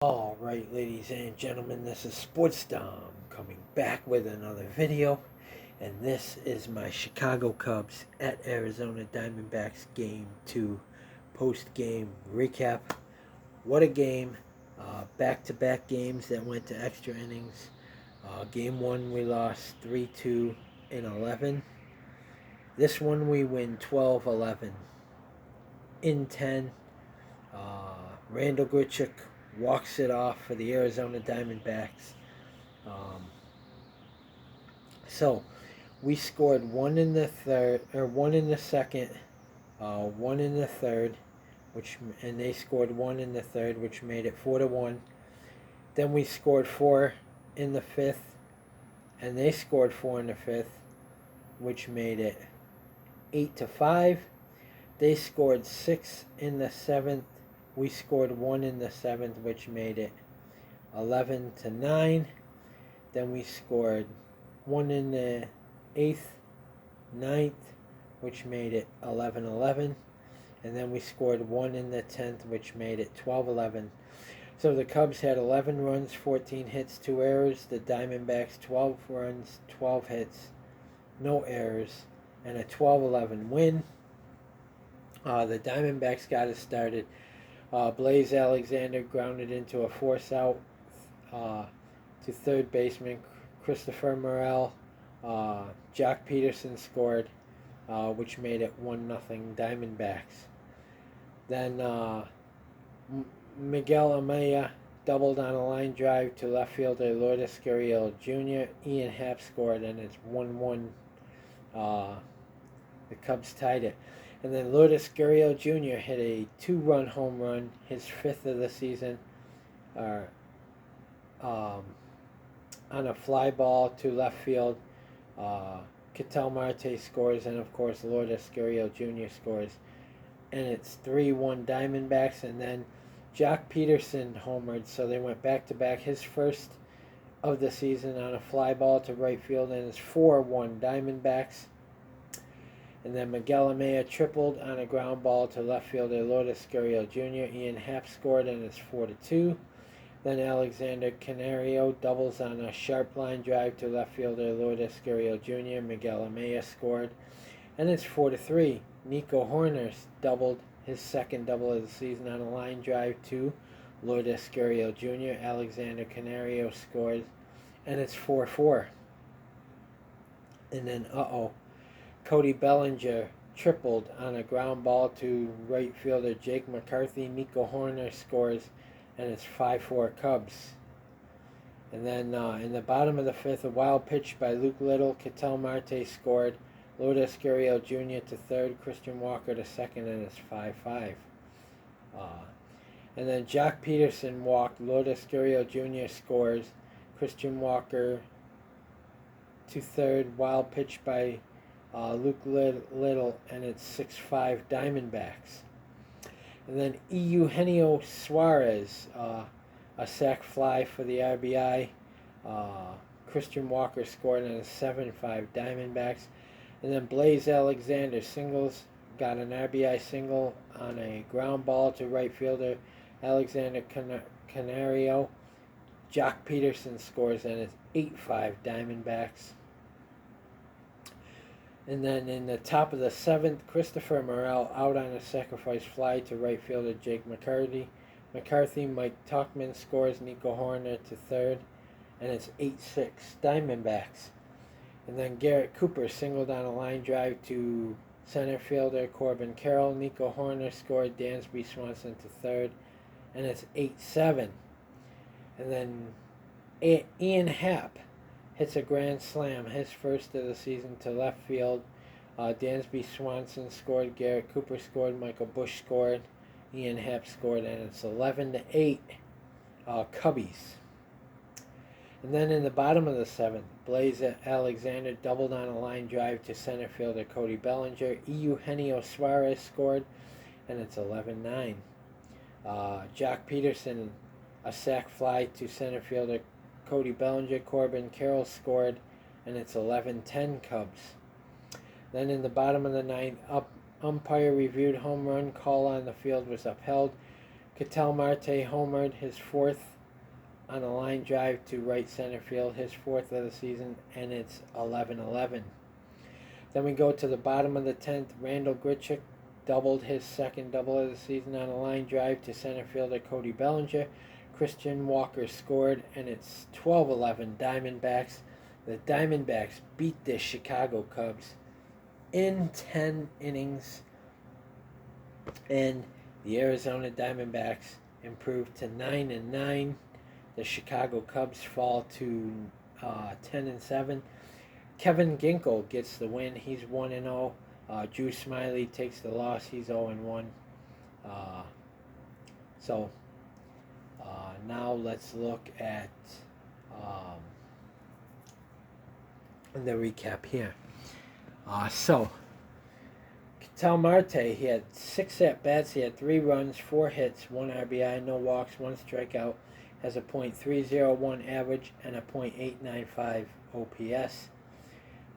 Alright, ladies and gentlemen, this is Sports Dom coming back with another video, and this is my Chicago Cubs at Arizona Diamondbacks Game 2 post-game recap. What a game. Back-to-back games that went to extra innings. Game 1 we lost 3-2 in 11. This one we win 12-11 in 10. Randal Grichuk walks it off for the Arizona Diamondbacks. So we scored one in the second, one in the third, and they scored one in the third, which made it 4-1. Then we scored four in the fifth, and they scored four in the fifth, which made it 8-5. They scored six in the seventh. We scored one in the seventh, which made it 11-9. Then we scored one in the eighth, ninth, which made it 11-11. And then we scored one in the 10th, which made it 12-11. So the Cubs had 11 runs, 14 hits, 2 errors. The Diamondbacks 12 runs, 12 hits, no errors, and a 12-11 win. The Diamondbacks got it started. Blaze Alexander grounded into a force out to third baseman Christopher Morel. Jock Peterson scored, which made it 1-0 Diamondbacks. Then Miguel Amaya doubled on a line drive to left fielder Lourdes Gurriel Jr. Ian Happ scored, and it's 1-1. The Cubs tied it. And then Lourdes Gurriel Jr. hit a 2-run home run, his 5th of the season, on a fly ball to left field. Ketel Marte scores, and of course Lourdes Gurriel Jr. scores. And it's 3-1 Diamondbacks. And then Jock Peterson homered, so they went back-to-back. His first of the season on a fly ball to right field, and it's 4-1 Diamondbacks. And then Miguel Amaya tripled on a ground ball to left fielder Lourdes Gurriel Jr. Ian Happ scored, and it's 4-2. Then Alexander Canario doubles on a sharp line drive to left fielder Lourdes Gurriel Jr. Miguel Amaya scored, and it's 4-3. Nico Hoerner doubled his second double of the season on a line drive to Lourdes Gurriel Jr. Alexander Canario scored, and it's 4-4. And then, Cody Bellinger tripled on a ground ball to right fielder Jake McCarthy. Nico Hoerner scores, and it's 5-4 Cubs. And then in the bottom of the fifth, a wild pitch by Luke Little. Ketel Marte scored. Lourdes Gurriel Jr. to third. Christian Walker to second, and it's 5-5. And then Jock Peterson walked. Lourdes Gurriel Jr. scores. Christian Walker to third. Wild pitch by Luke Little, and it's 6-5 Diamondbacks. And then Eugenio Suarez, a sac fly for the RBI. Christian Walker scored, and it's 7-5 Diamondbacks. And then Blaze Alexander got an RBI single on a ground ball to right fielder Alexander Canario. Jock Peterson scores, and it's 8-5 Diamondbacks. And then in the top of the seventh, Christopher Morel out on a sacrifice fly to right fielder Jake McCarthy. Mike Tuchman scores. Nico Hoerner to third, and it's 8-6 Diamondbacks. And then Garrett Cooper singled on a line drive to center fielder Corbin Carroll. Nico Hoerner scored. Dansby Swanson to third, and it's 8-7. And then Ian Happ hits a grand slam, his first of the season, to left field. Dansby Swanson scored. Garrett Cooper scored. Michael Busch scored. Ian Happ scored, and it's 11-8 Cubbies. And then in the bottom of the seventh, Blaze Alexander doubled on a line drive to center fielder Cody Bellinger. Eugenio Suarez scored, and it's 11-9. Jock Peterson, a sac fly to center fielder Cody Bellinger. Corbin Carroll scored, and it's 11-10 Cubs. Then in the bottom of the ninth, umpire reviewed home run call on the field was upheld. Ketel Marte homered, his fourth on a line drive to right center field, his fourth of the season, and it's 11-11. Then we go to the bottom of the 10th. Randal Grichuk doubled, his second double of the season, on a line drive to center fielder Cody Bellinger. Christian Walker scored, and it's 12-11 Diamondbacks. The Diamondbacks beat the Chicago Cubs in 10 innings, and the Arizona Diamondbacks improved to 9-9. The Chicago Cubs fall to 10-7. Kevin Ginkel gets the win. He's 1-0. Drew Smiley takes the loss. He's 0-1. So now let's look at the recap here. Ketel Marte, he had 6 at-bats. He had 3 runs, 4 hits, 1 RBI, no walks, 1 strikeout. Has a .301 average and a .895 OPS.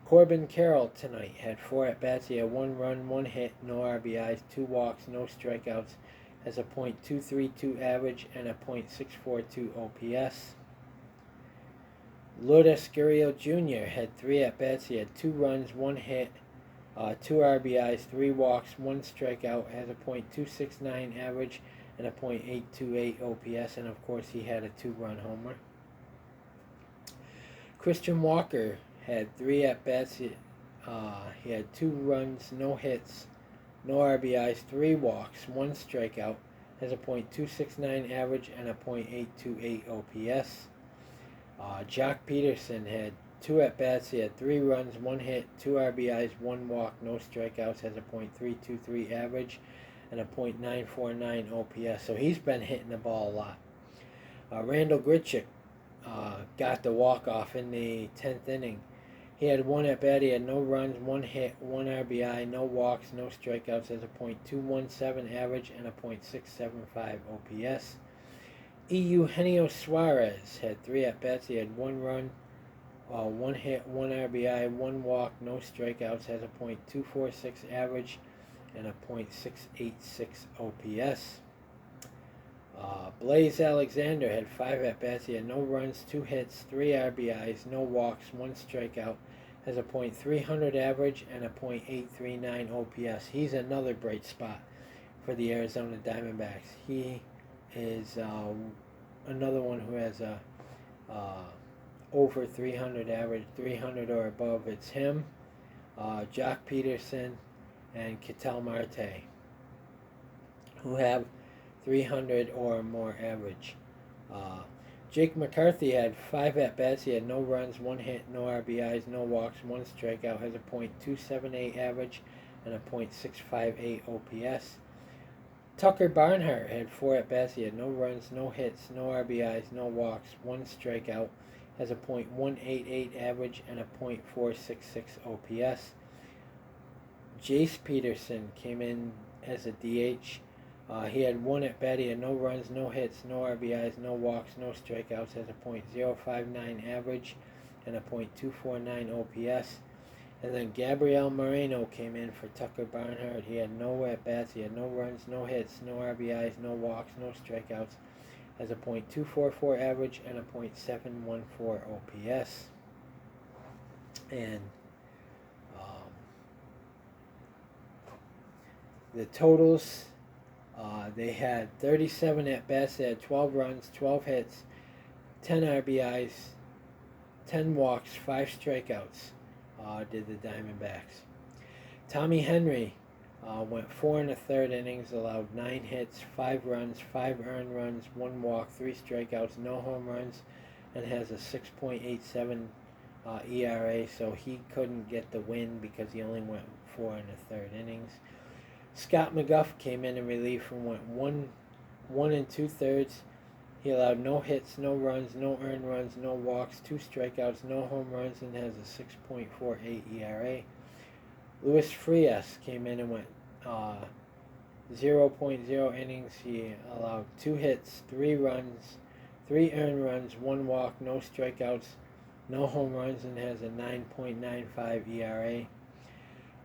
Corbin Carroll tonight had 4 at-bats. He had 1 run, 1 hit, no RBIs, 2 walks, no strikeouts. Has a .232 average and a .642 OPS. Lourdes Gurriel Jr. had 3 at-bats. He had 2 runs, 1 hit, 2 RBIs, 3 walks, 1 strikeout. Has a .269 average and a .828 OPS. And of course, he had a 2-run homer. Christian Walker had 3 at-bats. He had 2 runs, no hits, no RBIs, 3 walks, 1 strikeout. Has a .269 average and a .828 OPS. Jock Peterson had 2 at-bats. He had 3 runs, 1 hit, 2 RBIs, 1 walk, no strikeouts. Has a .323 average and a .949 OPS. So he's been hitting the ball a lot. Randal Grichuk got the walk-off in the 10th inning. He had 1 at-bat. He had no runs, 1 hit, 1 RBI, no walks, no strikeouts. Has a .217 average and a .675 OPS. Eugenio Suarez had 3 at-bats. He had 1 run, 1 hit, 1 RBI, 1 walk, no strikeouts. Has a .246 average and a .686 OPS. Blaze Alexander had 5 at-bats. He had no runs, 2 hits, 3 RBIs, no walks, 1 strikeout. Has a .300 average and a .839 OPS. He's another bright spot for the Arizona Diamondbacks. He is another one who has a over 300 average, 300 or above. It's him, Jock Peterson, and Ketel Marte, who have 300 or more average. Jake McCarthy had 5 at-bats. He had no runs, 1 hit, no RBIs, no walks, 1 strikeout. Has a .278 average and a .658 OPS. Tucker Barnhart had 4 at-bats. He had no runs, no hits, no RBIs, no walks, 1 strikeout. Has a .188 average and a .466 OPS. Jace Peterson came in as a DH. He had 1 at-bat. He had no runs, no hits, no RBIs, no walks, no strikeouts. Has a .059 average and a .249 OPS. And then Gabriel Moreno came in for Tucker Barnhart. He had no at-bats. He had no runs, no hits, no RBIs, no walks, no strikeouts. Has a .244 average and a .714 OPS. And the totals, they had 37 at-bats. They had 12 runs, 12 hits, 10 RBIs, 10 walks, 5 strikeouts. Did the Diamondbacks. Tommy Henry went 4 1/3 innings, allowed 9 hits, 5 runs, 5 earned runs, 1 walk, 3 strikeouts, no home runs, and has a 6.87 ERA. So he couldn't get the win because he only went 4 1/3 innings. Scott McGough came in relief and went 1 2/3. He allowed no hits, no runs, no earned runs, no walks, 2 strikeouts, no home runs, and has a 6.48 ERA. Luis Frias came in and went 0.0 innings. He allowed 2 hits, 3 runs, 3 earned runs, 1 walk, no strikeouts, no home runs, and has a 9.95 ERA.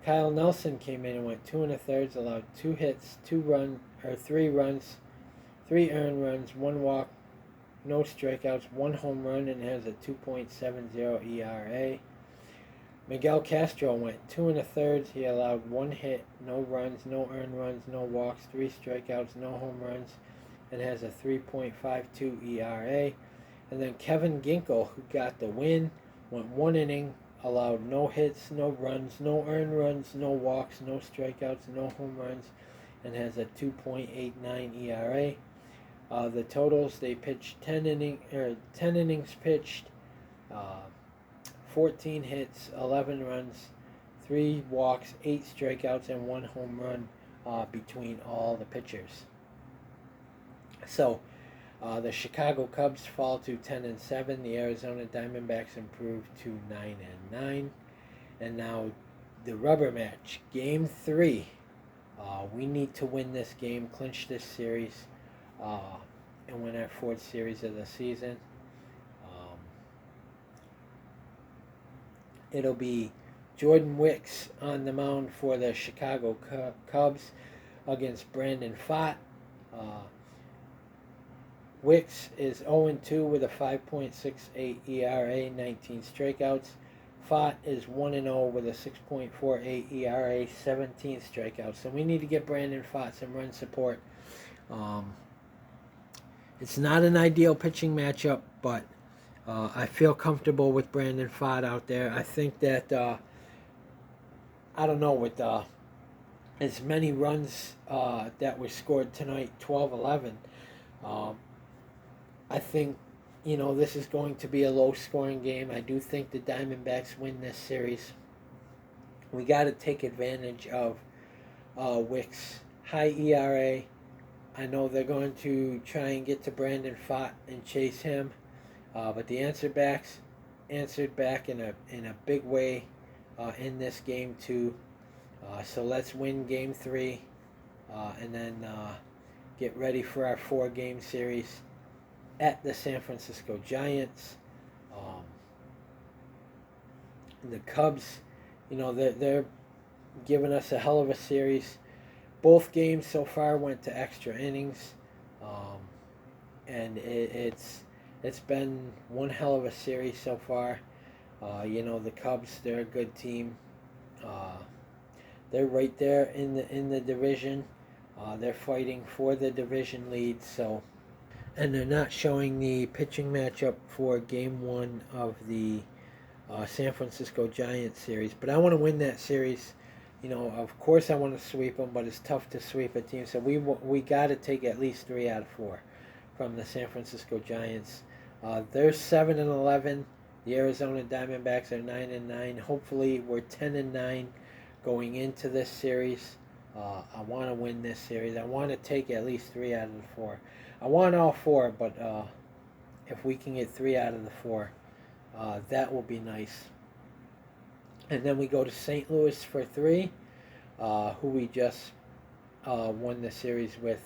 Kyle Nelson came in and went 2 1/3, allowed 2 hits, 3 runs, 3 earned runs, 1 walk, no strikeouts, 1 home run, and has a 2.70 ERA. Miguel Castro went 2 1/3. He allowed 1 hit, no runs, no earned runs, no walks, 3 strikeouts, no home runs, and has a 3.52 ERA. And then Kevin Ginkel, who got the win, went 1 inning, allowed no hits, no runs, no earned runs, no walks, no strikeouts, no home runs, and has a 2.89 ERA. The totals, they pitched 10 innings pitched, 14 hits, 11 runs, 3 walks, 8 strikeouts, and 1 home run between all the pitchers. So the Chicago Cubs fall to 10-7. The Arizona Diamondbacks improve to 9-9. And now the rubber match, Game 3. We need to win this game, clinch this series, and win our 4th series of the season. It'll be Jordan Wicks on the mound for the Chicago Cubs against Brandon Pfaadt. Wicks is 0-2 with a 5.68 ERA, 19 strikeouts. Pfaadt is 1-0 with a 6.48 ERA, 17 strikeouts. So we need to get Brandon Pfaadt some run support. It's not an ideal pitching matchup, but I feel comfortable with Brandon Pfaadt out there. I think that, I don't know, with as many runs that were scored tonight, 12-11, I think, this is going to be a low-scoring game. I do think the Diamondbacks win this series. We got to take advantage of Wicks' high ERA. I know they're going to try and get to Brandon Pfaadt and chase him, but the answered back in a big way in this game too. So let's win Game 3, and then get ready for our 4-game series at the San Francisco Giants. The Cubs, they're giving us a hell of a series. Both games so far went to extra innings, and it's been one hell of a series so far. The Cubs, they're a good team. They're right there in the division. They're fighting for the division lead, and they're not showing the pitching matchup for Game 1 of the San Francisco Giants series. But I want to win that series. Of course I want to sweep them, but it's tough to sweep a team. So we got to take at least 3 out of 4 from the San Francisco Giants. They're 7-11. The Arizona Diamondbacks are 9-9. Hopefully we're 10-9 going into this series. I want to win this series. I want to take at least 3 out of the 4. I want all 4, but if we can get 3 out of the 4, that will be nice. And then we go to St. Louis for 3, who we just won the series with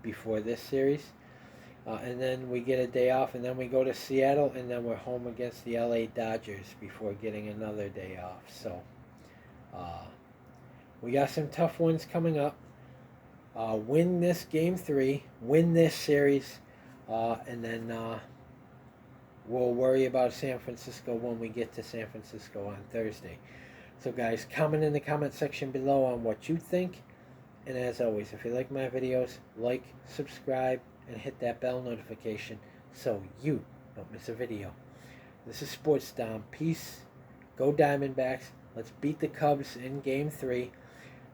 before this series. And then we get a day off, and then we go to Seattle, and then we're home against the LA Dodgers before getting another day off. So we got some tough ones coming up. Win this Game 3, win this series, and then we'll worry about San Francisco when we get to San Francisco on Thursday. So guys, comment in the comment section below on what you think. And as always, if you like my videos, like, subscribe, and hit that bell notification so you don't miss a video. This is Sports Dom. Peace. Go Diamondbacks. Let's beat the Cubs in Game 3.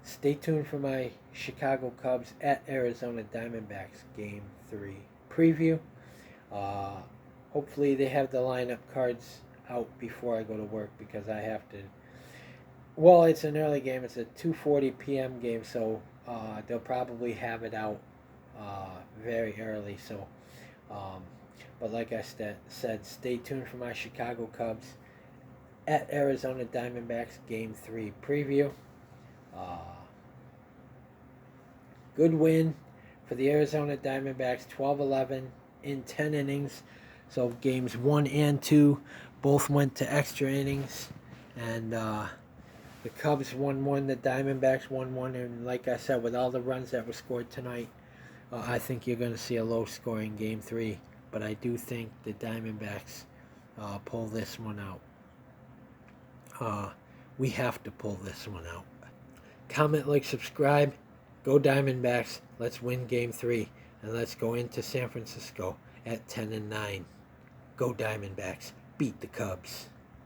Stay tuned for my Chicago Cubs at Arizona Diamondbacks Game 3 preview. Hopefully they have the lineup cards out before I go to work, because I have to. Well, it's an early game. It's a 2:40 p.m. game, so they'll probably have it out very early. So, but like I said, stay tuned for my Chicago Cubs at Arizona Diamondbacks Game 3 preview. Good win for the Arizona Diamondbacks, 12-11 in 10 innings. So games 1 and 2 both went to extra innings. And the Cubs won 1, the Diamondbacks won 1. And like I said, with all the runs that were scored tonight, I think you're going to see a low-scoring Game 3, but I do think the Diamondbacks pull this one out. We have to pull this one out. Comment, like, subscribe. Go Diamondbacks. Let's win Game 3, and let's go into San Francisco at 10-9. Go Diamondbacks. Beat the Cubs.